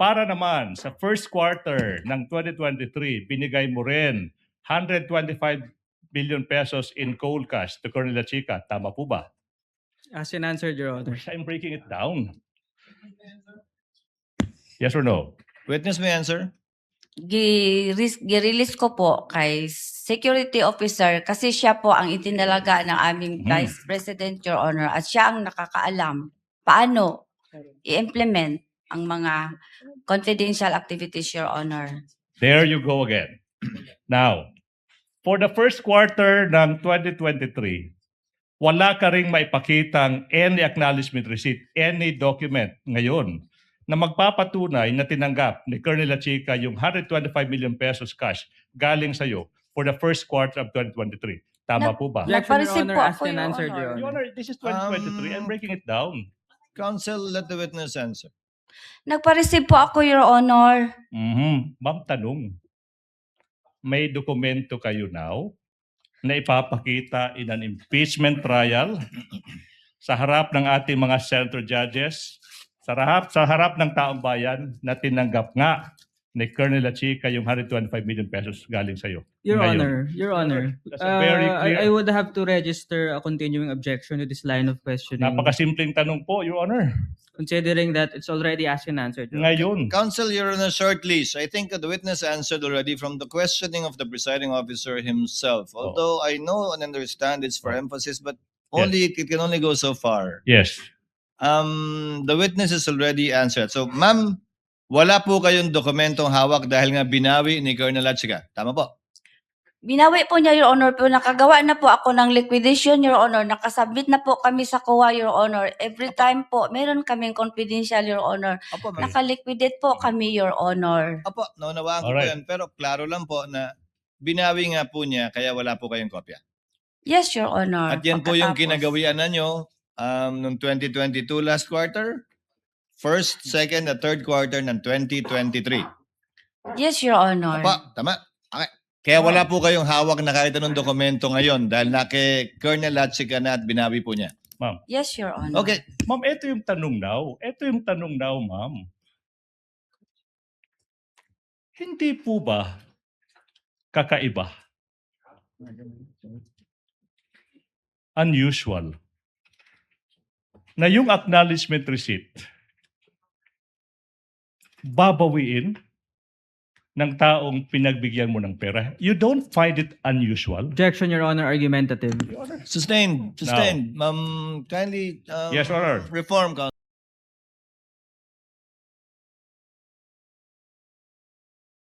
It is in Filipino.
para naman sa first quarter ng 2023, binigay mo rin 125 billion pesos in coal cash to Colonel Lachica. Tama po ba? As in answered, Your Honor. I'm breaking it down. Yes or no? Witness may answer. Gi-release ko po kay security officer kasi siya po ang itinalaga ng aming Vice President, Your Honor, at siya ang nakakaalam paano i-implement ang mga confidential activities, Your Honor. There you go again. Now, for the first quarter ng 2023, wala ka ring maipakitang any acknowledgement receipt, any document ngayon na magpapatunay na tinanggap ni Colonel Lachica yung 125 million pesos cash galing sa'yo for the first quarter of 2023. Tama po ba? Objection, Your Nagpa-receive Honor. po As ako, in Your answered, Honor. Your Your Honor. Honor, this is 2023. I'm breaking it down. Counsel, let the witness answer. Nagpa-receive po ako, Your Honor. Ma'am, tanong. May dokumento kayo now na ipapakita in an impeachment trial sa harap ng ating mga senator judges, sa harap ng taong bayan na tinanggap nga ni Colonel Lachica yung 125 million pesos galing sa'yo. Your Ngayon. Honor, Your Honor. That's a very clear- I would have to register a continuing objection to this line of questioning. Napakasimpleng tanong po, Your Honor. Considering that it's already asked and answered. Your Honor. Ngayon, Counsel, you're on a short leash. I think the witness answered already from the questioning of the presiding officer himself. Although I know and understand it's for emphasis, but it can only go so far. yes. The witness has already answered. So, ma'am, wala po kayong dokumentong hawak dahil nga binawi ni Colonel Lachica. Tama po? Binawi po niya, Your Honor, pero nakagawa na po ako ng liquidation, Your Honor. Nakasubmit na po kami sa COA, Your Honor. Every time po, meron kaming confidential, Your Honor. Opo, ma'am. Nakaliquidate po kami, Your Honor. Opo, naunawaan ko po Alright. yan. Pero klaro lang po na binawi nga po niya kaya wala po kayong kopya. Yes, Your Honor. At yan po yung Pagkatapos. kinagawian na nyo noong 2022 last quarter, first, second, at third quarter ng 2023. Yes, Your Honor. Opo, tama. Okay. Kaya wala po kayong hawak na kahit anong dokumento ngayon dahil na kay Colonel Lachica na at binawi po niya. Yes, Your Honor. Okay. Ma'am, ito yung tanong now. Ito yung tanong now, ma'am. Hindi po ba kakaiba? Unusual na yung acknowledgement receipt babawiin ng taong pinagbigyan mo ng pera. You don't find it unusual? Objection, Your Honor. Argumentative. Sustained. Sustained. Kindly Yes, Your Honor. reform, Counsel.